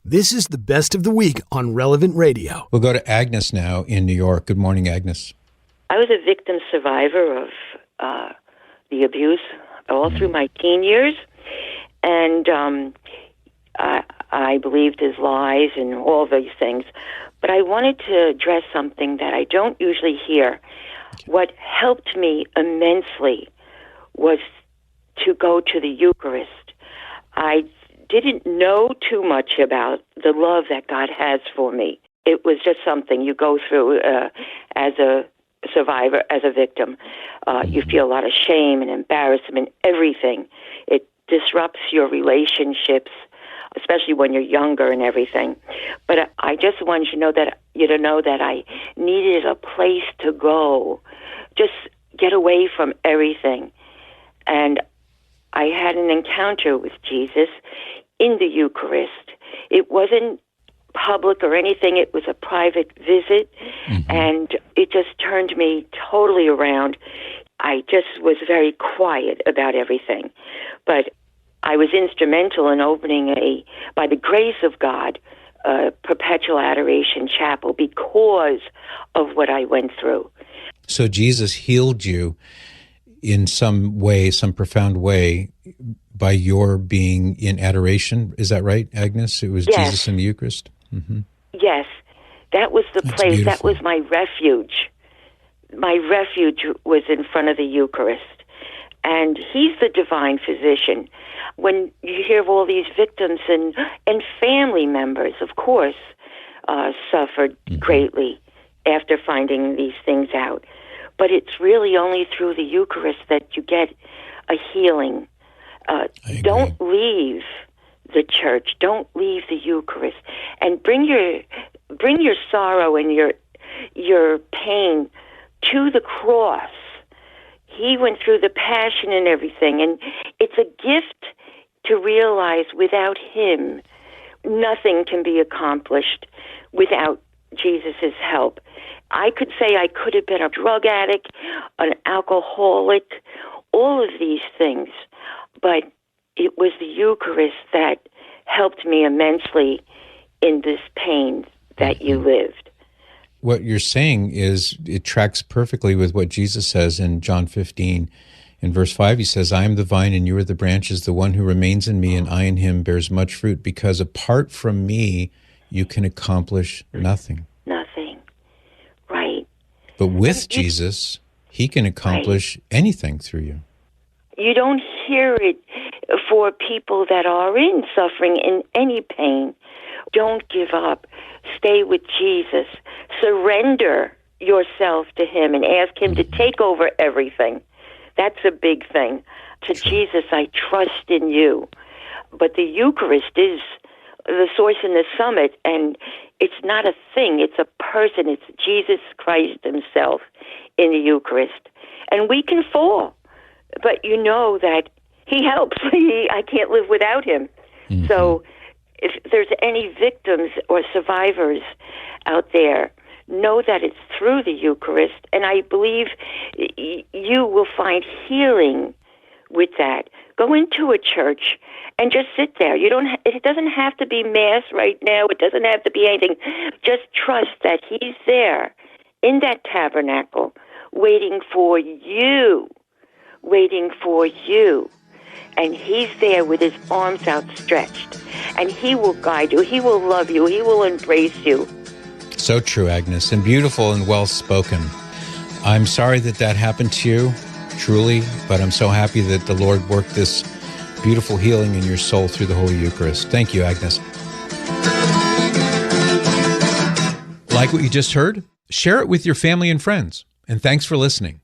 This is the best of the week on Relevant Radio. We'll go to Agnes now in New York. Good morning, Agnes. I was a victim survivor of the abuse all through my teen years, and I believed his lies and all these things. But I wanted to address something that I don't usually hear. What helped me immensely was to go to the Eucharist. I didn't know too much about the love that God has for me. It was just something you go through as a survivor, as a victim. You feel a lot of shame and embarrassment, everything. It disrupts your relationships, especially when you're younger and everything. But I just wanted you to know that I needed a place to go, just get away from everything. And I had an encounter with Jesus in the Eucharist. It wasn't public or anything. It was a private visit, and it just turned me totally around. I just was very quiet about everything. But I was instrumental in opening by the grace of God, a perpetual adoration chapel because of what I went through. So Jesus healed you in some way, some profound way, by your being in adoration. Is that right, Agnes? It was Yes. Jesus in the Eucharist? Mm-hmm. Yes, that was the That's place. beautiful. That was my refuge. My refuge was in front of the Eucharist. And he's the divine physician. When you hear of all these victims and family members, of course, suffered greatly after finding these things out. But it's really only through the Eucharist that you get a healing. Don't leave the church. Don't leave the Eucharist. And bring your sorrow and your pain to the cross. He went through the passion and everything, and it's a gift to realize without him, nothing can be accomplished without Jesus' help. I could say I could have been a drug addict, an alcoholic, all of these things, but it was the Eucharist that helped me immensely in this pain that you lived. What you're saying is it tracks perfectly with what Jesus says in John 15. In verse 5, he says, I am the vine and you are the branches. The one who remains in me and I in him bears much fruit, because apart from me, you can accomplish nothing. Nothing. Right. But with Jesus, he can accomplish anything through you. You don't hear it for people that are in suffering, in any pain. Don't give up. Stay with Jesus. Surrender yourself to him and ask him to take over everything. That's a big thing. To Jesus, I trust in you. But the Eucharist is the source and the summit, and it's not a thing. It's a person. It's Jesus Christ himself in the Eucharist. And we can fall, but you know that he helps. I can't live without him. So if there's any victims or survivors out there, know that it's through the Eucharist, and I believe you will find healing with that. Go into a church and just sit there. It doesn't have to be Mass right now. It doesn't have to be anything. Just trust that he's there in that tabernacle, waiting for you, and he's there with his arms outstretched, and he will guide you. He will love you. He will embrace you. So true, Agnes, and beautiful and well spoken. I'm sorry that happened to you, truly, but I'm so happy that the Lord worked this beautiful healing in your soul through the Holy Eucharist. Thank you, Agnes. Like what you just heard? Share it with your family and friends. And thanks for listening.